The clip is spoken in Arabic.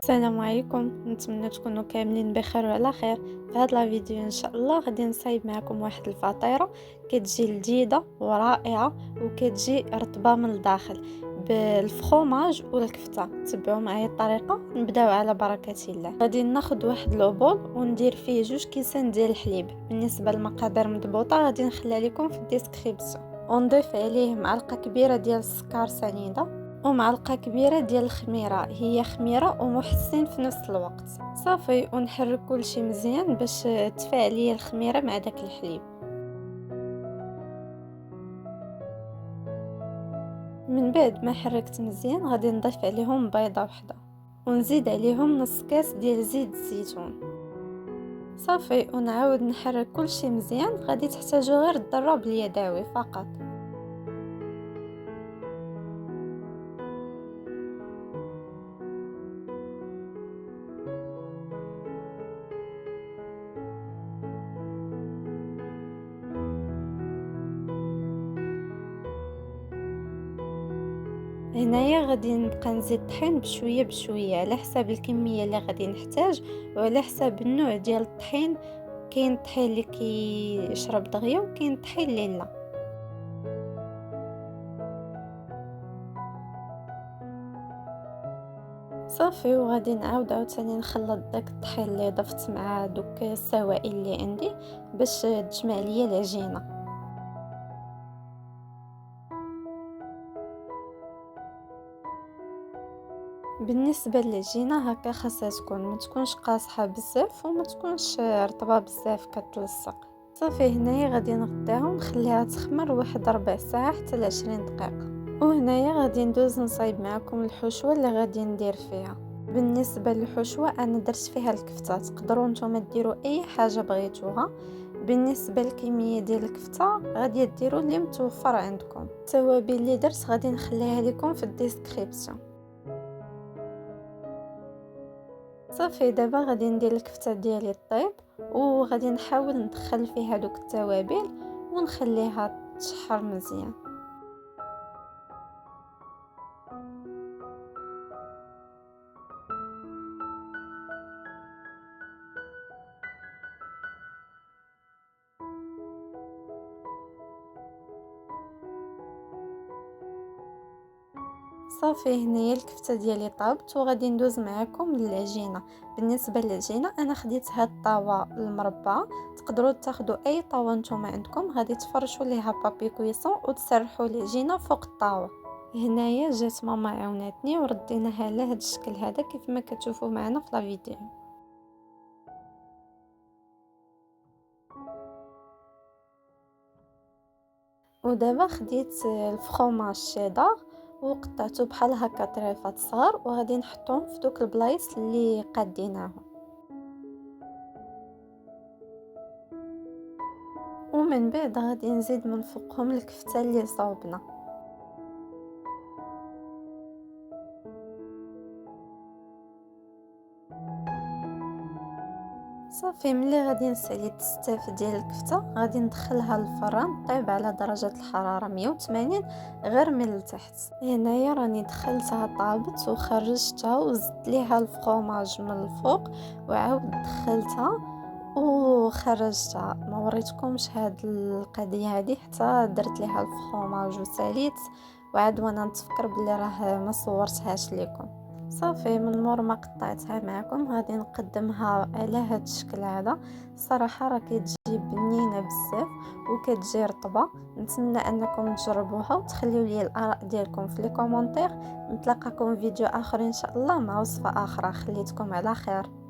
السلام عليكم، نتمنى تكونوا كاملين بخير وعلى خير. في هذا الفيديو ان شاء الله غادي نصايب معكم واحد الفطيره كتجي لذيذه ورائعه وكتجي رطبه من الداخل بالفخوماج والكفته. تبعوا معايا الطريقه. نبداو على بركه الله. غادي ناخذ واحد لوبول وندير فيه 2 كيسان ديال الحليب. بالنسبه للمقادير مضبوطه غادي نخليها لكم في الديسكريبسيون. ونضيف عليه معلقه كبيره ديال السكر سنيده ومعلقه كبيره ديال الخميره، هي خميره ومحسن في نفس الوقت. صافي، ونحرك كل شيء مزيان باش تفاعلي الخميره مع داك الحليب. من بعد ما حركت مزيان غادي نضيف عليهم بيضه واحده ونزيد عليهم نص كاس ديال زيت الزيتون. صافي، ونعاود نحرك كل شيء مزيان. غادي تحتاجوا غير الضرب اليدوي فقط. هنايا غادي نبقى نزيد الطحين بشويه بشويه على حساب الكميه اللي غادي نحتاج وعلى حساب النوع ديال الطحين. كاين الطحين اللي كيشرب دغيا وكاين الطحين اللي لا. صافي، وغادي نعاود عاوتاني نخلط داك الطحين اللي ضفت مع دوك السوائل اللي عندي باش تجمع ليا العجينه. بالنسبه للعجينه هكا خاصها ما تكونش قاصحه بزاف وما تكونش رطبه بزاف كتلصق. صافي، هنايا غادي نغداها ونخليها تخمر واحد ربع ساعه حتى ل 20 دقيقه. وهنايا غادي ندوز نصايب معكم الحشوه اللي غادي ندير فيها. بالنسبه للحشوه انا درت فيها الكفته، تقدروا نتوما ديروا اي حاجه بغيتوها. بالنسبه للكميه ديال الكفته غادي ديروا اللي متوفر عندكم. التوابل اللي درت غادي نخليها لكم في الديسكريبسيون. صافي، دابا غادي ندير الكفته ديالي الطيب وغادي نحاول ندخل فيها دوك التوابل ونخليها تشحر مزيان. صافي، هنايا الكفته ديالي طابت وغادي ندوز معكم للعجينه. بالنسبه للعجينه انا خديت هاد الطاوه المربعه، تقدروا تاخذوا اي طاوه نتوما عندكم. غادي تفرشوا ليها بابي كويسون وتسرحوا العجينه فوق الطاوه. هنايا جات ماما عاوناتني ورديناها على هاد الشكل هذا كيف ما كتشوفوا معنا في لا فيديو. ودابا خديت الفخوماج شيدار وقطعته بحال هكا طريفات صغار وغادي نحطهم في دوك البلايص اللي قاديناهم. ومن بعد غادي نزيد من فوقهم الكفته اللي صوبنا. صافي، ملي غادي نسالي التستاف ديال الكفته غادي ندخلها للفران طيب على درجه الحراره 180 غير من التحت. هنايا راني دخلتها طابت وخرجتها وزدت ليها الفرomاج من الفوق وعاود دخلتها وخرجتها. ما وريتكمش هاد القضيه هذه حتى درت ليها الفرomاج وساليت وعاد وانا نتفكر بلي راه ما صورتهاش لكم. صافي، من مور ما قطعتها معكم غادي نقدمها على هاد الشكل هذا. صراحه راه كتجي بنينه بزاف وكتجي رطبه. نتمنى انكم تجربوها وتخليوا لي الاراء ديالكم في لي كومونتير. نتلاقاكم في فيديو اخر ان شاء الله مع وصفه اخرى. خليتكم على خير.